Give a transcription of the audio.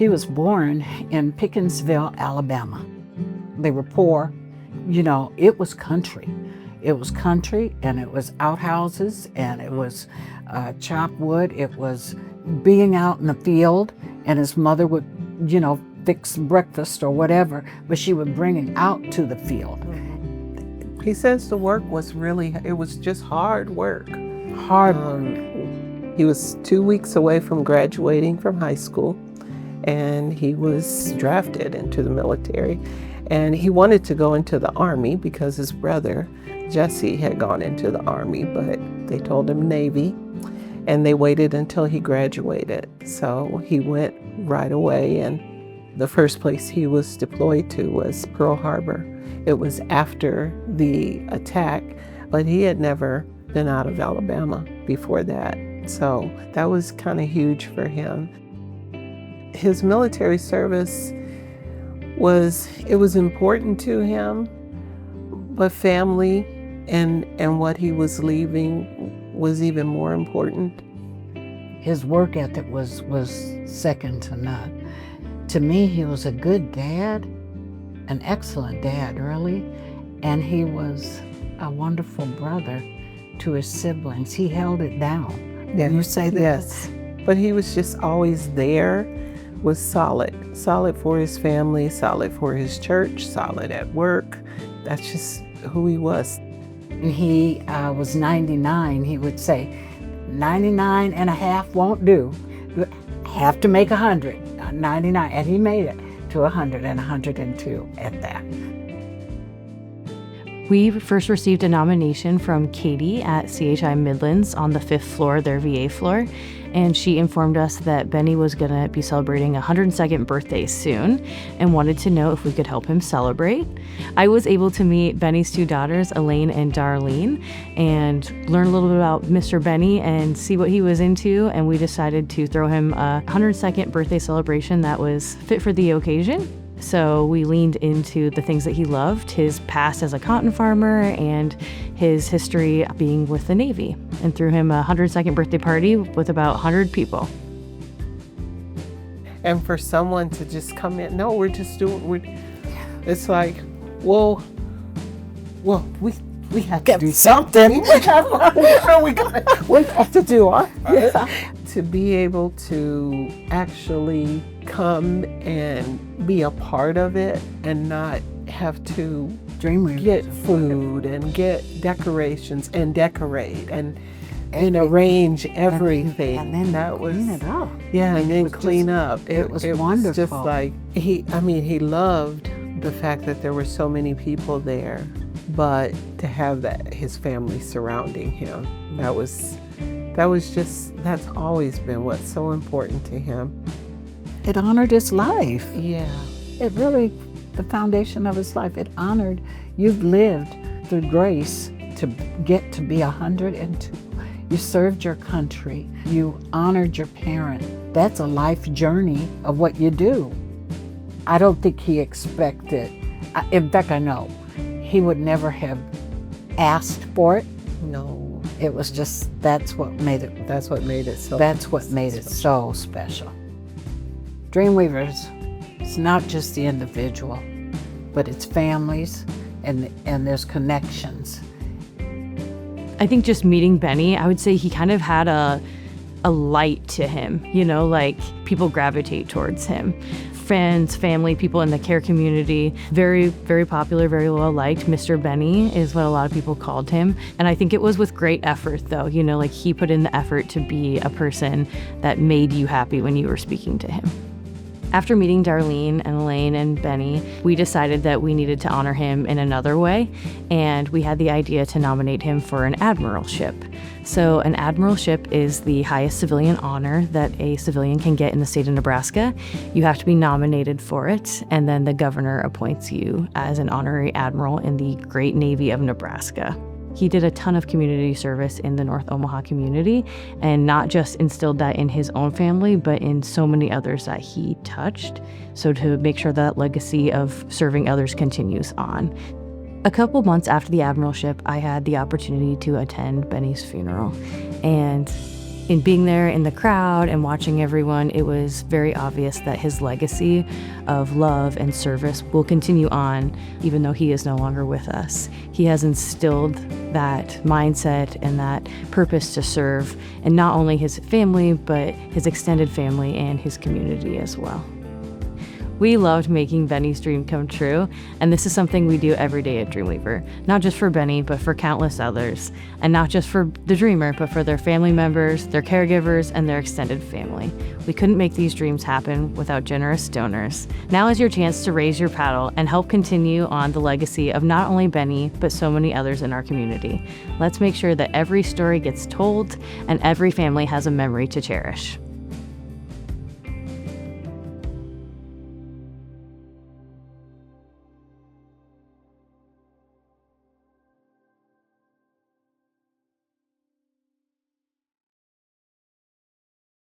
He was born in Pickersville, Alabama. They were poor. You know, it was country. It was country, and it was outhouses, and it was chopped wood. It was being out in the field, and his mother would, you know, fix breakfast or whatever, but she would bring it out to the field. He says the work was it was just hard work. Hard. He was 2 weeks away from graduating from high school, and he was drafted into the military. And he wanted to go into the Army because his brother, Jesse, had gone into the Army, but they told him Navy, and they waited until he graduated. So he went right away, and the first place he was deployed to was Pearl Harbor. It was after the attack, but he had never been out of Alabama before that. So that was kind of huge for him. His military service was important to him, but family and what he was leaving was even more important. His work ethic was second to none. To me, he was a good dad, an excellent dad, really, and he was a wonderful brother to his siblings. He held it down. Yeah. You say that? Yes, but he was just always there, was solid for his family, solid for his church, solid at work. That's just who he was. When he was 99, he would say, 99 and a half won't do. You have to make 100, 99, and he made it to 100 and 102 at that. We first received a nomination from Katie at CHI Midlands on the 5th floor, their VA floor, and she informed us that Bennie was going to be celebrating a 102nd birthday soon and wanted to know if we could help him celebrate. I was able to meet Bennie's two daughters, Elaine and Darlene, and learn a little bit about Mr. Bennie and see what he was into, and we decided to throw him a 102nd birthday celebration that was fit for the occasion. So we leaned into the things that he loved, his past as a cotton farmer and his history being with the Navy, and threw him a 102nd birthday party with about 100 people. And for someone to just come in, no, we're just doing, it's like, well, we have to do something. we have to do our to be able to actually come and be a part of it and not have to Dreamweaver. Get food and get decorations and decorate and arrange everything. And then that was clean it up. Yeah, and then clean up. It was wonderful. Just like he loved the fact that there were so many people there, but to have his family surrounding him, that's always been what's so important to him. It honored his life. Yeah. It really, the foundation of his life, it honored, you've lived through grace to get to be 102. You served your country. You honored your parent. That's a life journey of what you do. I don't think he expected, in fact, I know, he would never have asked for it. No. It was just, that's what made it so special. Dreamweavers, it's not just the individual, but it's families and there's connections. I think just meeting Bennie, I would say he kind of had a light to him, like people gravitate towards him. Friends, family, people in the care community, very, very popular, very well liked. Mr. Bennie is what a lot of people called him. And I think it was with great effort though, like he put in the effort to be a person that made you happy when you were speaking to him. After meeting Darlene and Elaine and Bennie, we decided that we needed to honor him in another way, and we had the idea to nominate him for an Admiralship. So an Admiralship is the highest civilian honor that a civilian can get in the state of Nebraska. You have to be nominated for it, and then the governor appoints you as an honorary admiral in the Great Navy of Nebraska. He did a ton of community service in the North Omaha community, and not just instilled that in his own family, but in so many others that he touched. So to make sure that legacy of serving others continues on. A couple months after the Admiralship, I had the opportunity to attend Bennie's funeral. And In being there in the crowd and watching everyone, it was very obvious that his legacy of love and service will continue on, even though he is no longer with us. He has instilled that mindset and that purpose to serve, and not only his family, but his extended family and his community as well. We loved making Bennie's dream come true, and this is something we do every day at Dreamweaver, not just for Bennie, but for countless others, and not just for the dreamer, but for their family members, their caregivers, and their extended family. We couldn't make these dreams happen without generous donors. Now is your chance to raise your paddle and help continue on the legacy of not only Bennie, but so many others in our community. Let's make sure that every story gets told and every family has a memory to cherish.